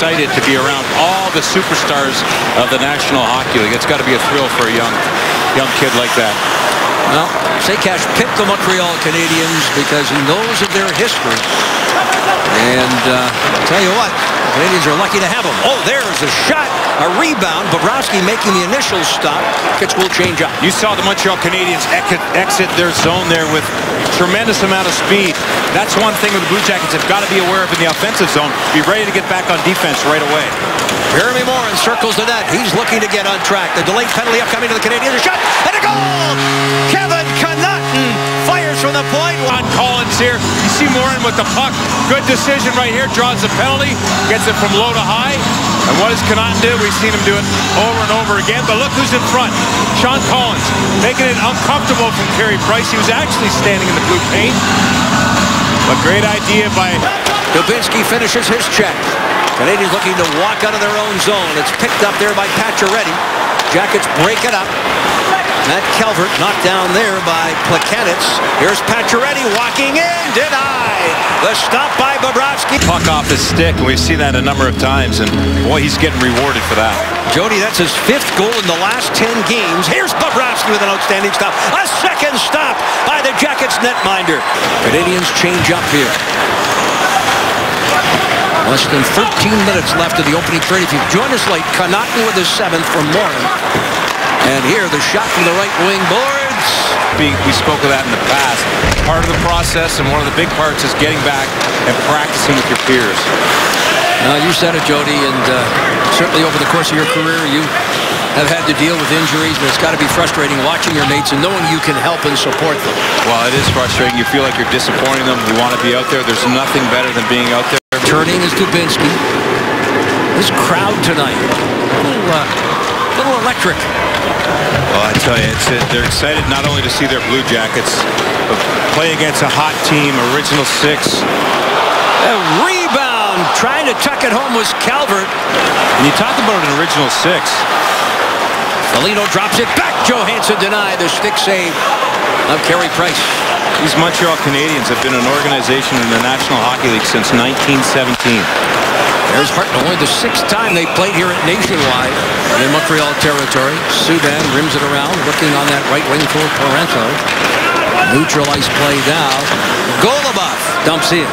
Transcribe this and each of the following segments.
excited to be around all the superstars of the National Hockey League. It's got to be a thrill for a young kid like that. Well, Sekash picked the Montreal Canadiens because he knows of their history. And I'll tell you what, the Canadiens are lucky to have him. Oh, there's a shot, a rebound. Bobrovsky making the initial stop. It will change up. You saw the Montreal Canadiens exit their zone there with tremendous amount of speed. That's one thing the Blue Jackets have got to be aware of in the offensive zone. Be ready to get back on defense right away. Jeremy Moore encircles the net. He's looking to get on track. The delayed penalty upcoming to the Canadiens. A shot and a goal! Kevin Connauton fires from the point. On Collins here. You see Morin with the puck. Good decision right here. Draws the penalty. Gets it from low to high. And what does Connauton do? We've seen him do it over and over again. But look who's in front. Sean Collins making it uncomfortable from Carey Price. He was actually standing in the blue paint. But great idea by Dubinsky finishes his check. Canadians looking to walk out of their own zone. It's picked up there by Pacioretty. Jackets break it up. Matt Calvert knocked down there by Plekanec. Here's Pacioretty walking in. Denied. The stop by Bobrovsky. Puck off his stick, and we've seen that a number of times. And boy, he's getting rewarded for that. Jody, that's his 5th goal in the last 10 games. Here's Bobrovsky with an outstanding stop. A second stop by the Jackets netminder. Canadians change up here. Less than 13 minutes left of the opening period. If you've joined us late, Connauton with his 7th from Morin. And here, the shot from the right wing boards. We spoke of that in the past. Part of the process, and one of the big parts, is getting back and practicing with your peers. You said it, Jody, and certainly over the course of your career, you have had to deal with injuries, and it's got to be frustrating watching your mates and knowing you can help and support them. Well, it is frustrating. You feel like you're disappointing them. You want to be out there. There's nothing better than being out there. Turning is Dubinsky. This crowd tonight, a little electric. Well, I tell you, they're excited not only to see their Blue Jackets, but play against a hot team, Original Six. A rebound, trying to tuck it home was Calvert. And you talk about an Original Six. Foligno drops it back. Johansson denied the stick save of Carey Price. These Montreal Canadiens have been an organization in the National Hockey League since 1917. There's Hartnell, only the 6th time they played here at Nationwide in Montreal territory. Subban rims it around, looking on that right wing for Parento. Neutral ice play now. Golubov dumps in.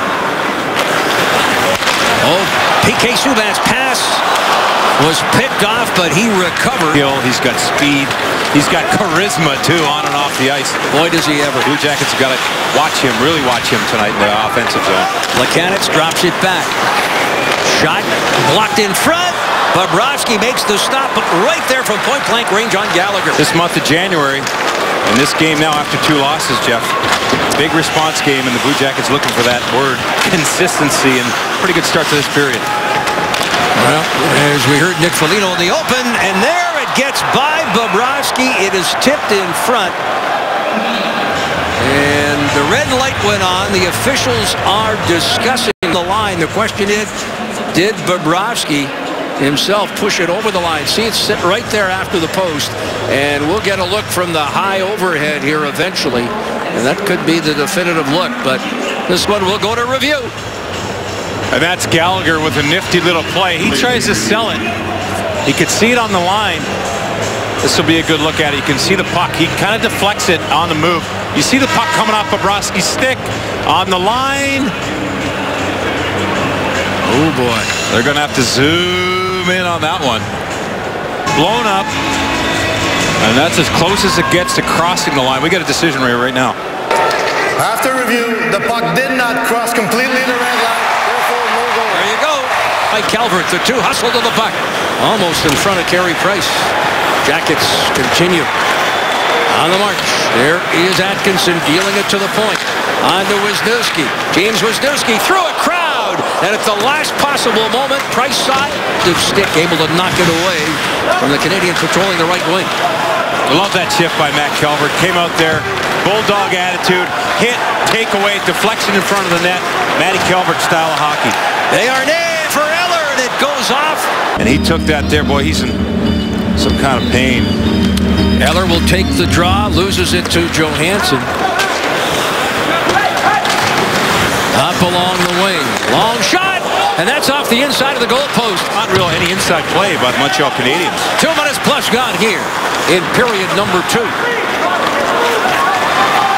Oh, PK Subban's pass was picked off, but he recovered. He's got speed. He's got charisma, too, on and off the ice. Boy, does he ever. Blue Jackets have got to watch him, really watch him tonight in the offensive zone. Plekanec drops it back. Shot blocked in front. Bobrovsky makes the stop, but right there from point-blank range on Gallagher. This month of January, and this game now after 2 losses, Jeff, big response game, and the Blue Jackets looking for that word, consistency, and pretty good start to this period. Well, as we heard Nick Foligno in the open, and there it gets by Bobrovsky. It is tipped in front. And the red light went on. The officials are discussing the line. The question is, did Bobrovsky himself push it over the line? See, it's sit right there after the post. And we'll get a look from the high overhead here eventually. And that could be the definitive look. But this one will go to review. And that's Gallagher with a nifty little play. He tries to sell it. He could see it on the line. This will be a good look at it. You can see the puck. He kind of deflects it on the move. You see the puck coming off Bobrovsky's stick on the line. Oh, boy. They're going to have to zoom in on that one. Blown up. And that's as close as it gets to crossing the line. We got a decision right now. After review, the puck did not cross completely the red line. Therefore, no goal. There you go. By Calvert, the 2 hustle to the puck. Almost in front of Carey Price. Jackets continue. On the march, there is Atkinson dealing it to the point. On to Wisniewski. James Wisniewski through a crowd. And at the last possible moment, Price side, the stick able to knock it away from the Canadian patrolling the right wing. I love that shift by Matt Calvert. Came out there, bulldog attitude, hit, takeaway, deflection in front of the net. Matty Calvert style of hockey. They are named for Eller, and it goes off. And he took that there, boy. He's in some kind of pain. Eller will take the draw, loses it to Johansson. Up along the wing. Long shot, and that's off the inside of the goalpost. Not real any inside play by the Montreal Canadiens. 2 minutes plus gone here in period number 2.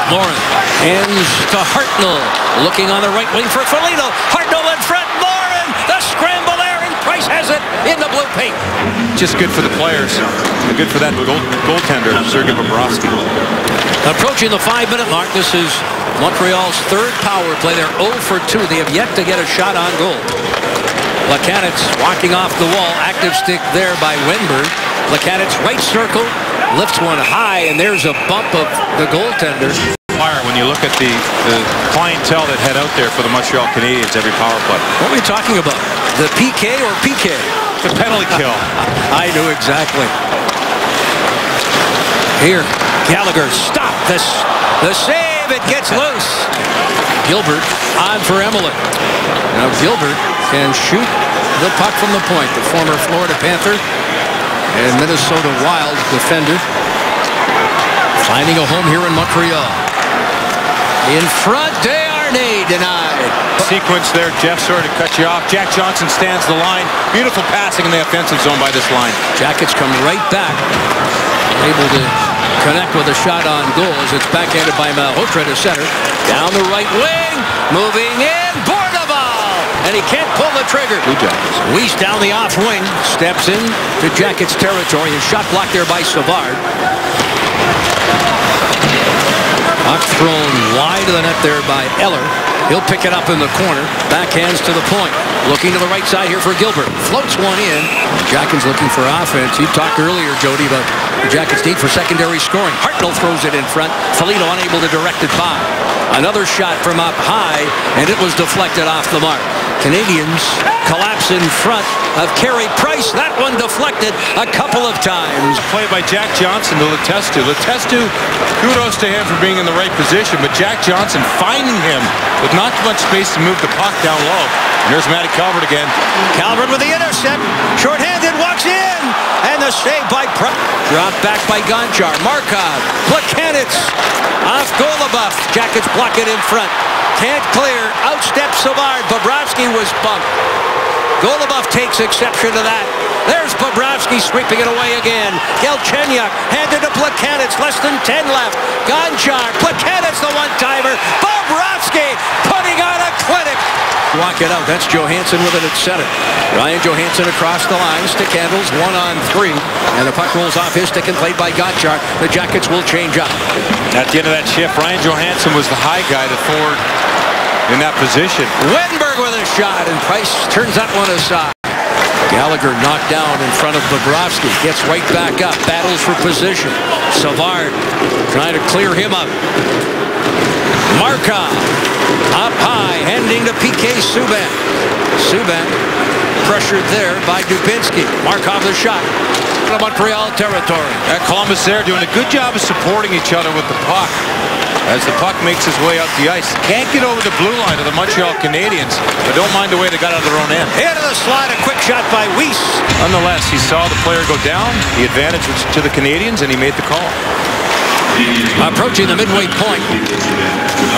Lauren hands to Hartnell, looking on the right wing for Foligno. Hartnell in front. Lauren, the scramble there, and Price has it in the blue paint. Just good for the players. Good for that goaltender, Sergei Bobrovsky. Approaching the 5-minute mark. This is Montreal's third power play. They're 0 for 2. They have yet to get a shot on goal. Lakanitz walking off the wall. Active stick there by Wenberg. Lakanitz right circle. Lifts one high, and there's a bump of the goaltender. When you look at the clientele that head out there for the Montreal Canadiens every power play. What were we talking about? The PK or PK? The penalty kill. I knew exactly. Here, Gallagher, stop this. The save, it gets loose. Gilbert on for Emelin. Now Gilbert can shoot the puck from the point. The former Florida Panther and Minnesota Wild defender finding a home here in Montreal. In front, Desharnais denied. Sequence there, Jeff, sorry to cut you off. Jack Johnson stands the line. Beautiful passing in the offensive zone by this line. Jackets come right back. Able to connect with a shot on goal as it's backhanded by Malhotra to center. Down the right wing, moving in, Bourneval, and he can't pull the trigger. Blue Jackets. Weiss down the off wing, steps in to Jackets territory, and shot blocked there by Savard. Puck thrown wide of the net there by Eller. He'll pick it up in the corner. Backhands to the point. Looking to the right side here for Gilbert. Floats one in. Jackets looking for offense. You talked earlier, Jody, about the Jackets' need for secondary scoring. Hartnell throws it in front. Foligno unable to direct it by. Another shot from up high, and it was deflected off the mark. Canadians collapse in front of Carey Price. That one deflected a couple of times. Play by Jack Johnson to Letestu. Letestu, kudos to him for being in the right position, but Jack Johnson finding him with not much space to move the puck down low. And there's Matty Calvert again. Calvert with the intercept. Short-handed, walks in. And the save by Price. Dropped back by Gonchar. Markov. Plakanitz. Off Goluboff. Jackets block it in front. Can't clear. Outsteps Savard. Bobrovsky was bumped. Goluboff takes exception to that. There's Bobrovsky sweeping it away again. Galchenyuk handed to Plakanitz. Less than 10 left. Gonchar. Plakanitz the one-timer. Bobrovsky putting on a clinic. Walk it out. That's Johansson with it at center. Ryan Johansson across the line. Stick handles 1-on-3. And the puck rolls off his stick and played by Gonchar. The Jackets will change up. At the end of that shift, Ryan Johansson was the high guy, the forward in that position. Wenberg with a shot, and Price turns that one aside. Gallagher knocked down in front of Bobrovsky. Gets right back up. Battles for position. Savard trying to clear him up. Markov up high, handing to PK Subban. Subban pressured there by Dubinsky. Markov the shot. Montreal territory. Columbus there doing a good job of supporting each other with the puck as the puck makes his way up the ice. Can't get over the blue line of the Montreal Canadiens, but don't mind the way they got out of their own end. Into the slot, a quick shot by Weiss. Nonetheless, he saw the player go down. The advantage was to the Canadiens, and he made the call. Approaching the midway point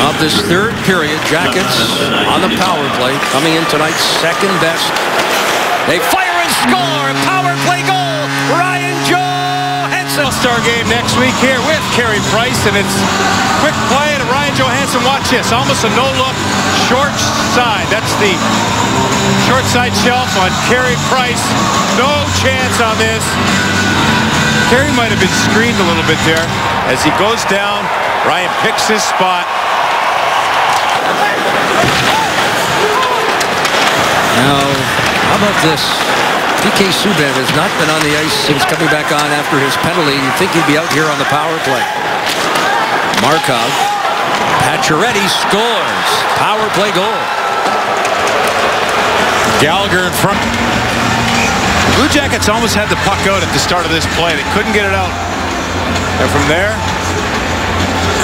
of this third period, Jackets on the power play, coming in tonight's second best. They fire and score! Power play goal! Ryan Johansson! All-Star game next week here with Carey Price, and it's quick play to Ryan Johansson. Watch this, almost a no-look short side. That's the short side shelf on Carey Price. No chance on this. Carey might have been screened a little bit there. As he goes down, Ryan picks his spot. Now, how about this? PK Subban has not been on the ice since coming back on after his penalty. You'd think he'd be out here on the power play. Markov. Pacioretty scores. Power play goal. Gallagher in front. Blue Jackets almost had the puck out at the start of this play. They couldn't get it out. And from there,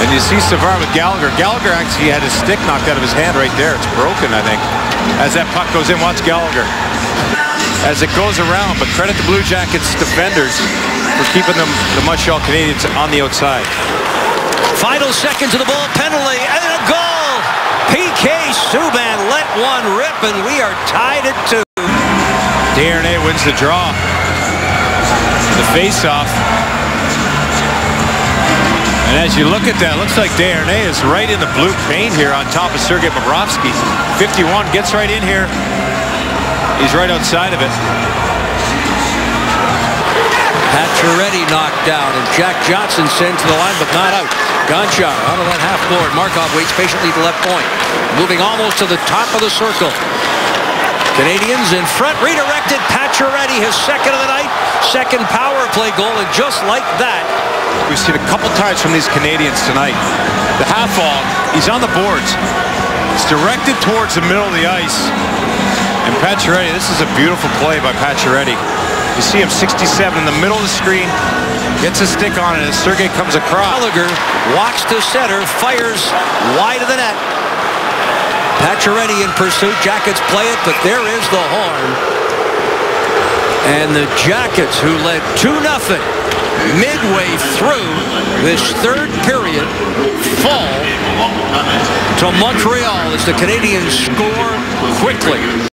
and you see Savard with Gallagher. Gallagher actually had his stick knocked out of his hand right there. It's broken, I think. As that puck goes in, watch Gallagher. As it goes around, but credit the Blue Jackets defenders for keeping the Montreal Canadiens on the outside. Final seconds of the ball, penalty, and a goal! PK Subban let one rip, and we are tied at 2. Desharnais wins the draw. The face-off. And as you look at that, looks like Desharnais is right in the blue paint here on top of Sergei Bobrovsky. 51 gets right in here. He's right outside of it. Pacioretty knocked down, and Jack Johnson sent to the line, but not out. Gonchar out of that half board. Markov waits patiently to left point. Moving almost to the top of the circle. Canadians in front, redirected. Pacioretty, his second of the night. Second power play goal, and just like that. We've seen a couple times from these Canadians tonight. The half ball, he's on the boards. It's directed towards the middle of the ice. And Pacioretty, this is a beautiful play by Pacioretty. You see him 67 in the middle of the screen, gets a stick on it as Sergei comes across. Gallagher walks to center, fires wide of the net. Pacioretty in pursuit. Jackets play it, but there is the horn. And the Jackets, who led 2-0 midway through this third period, fall to Montreal as the Canadians score quickly.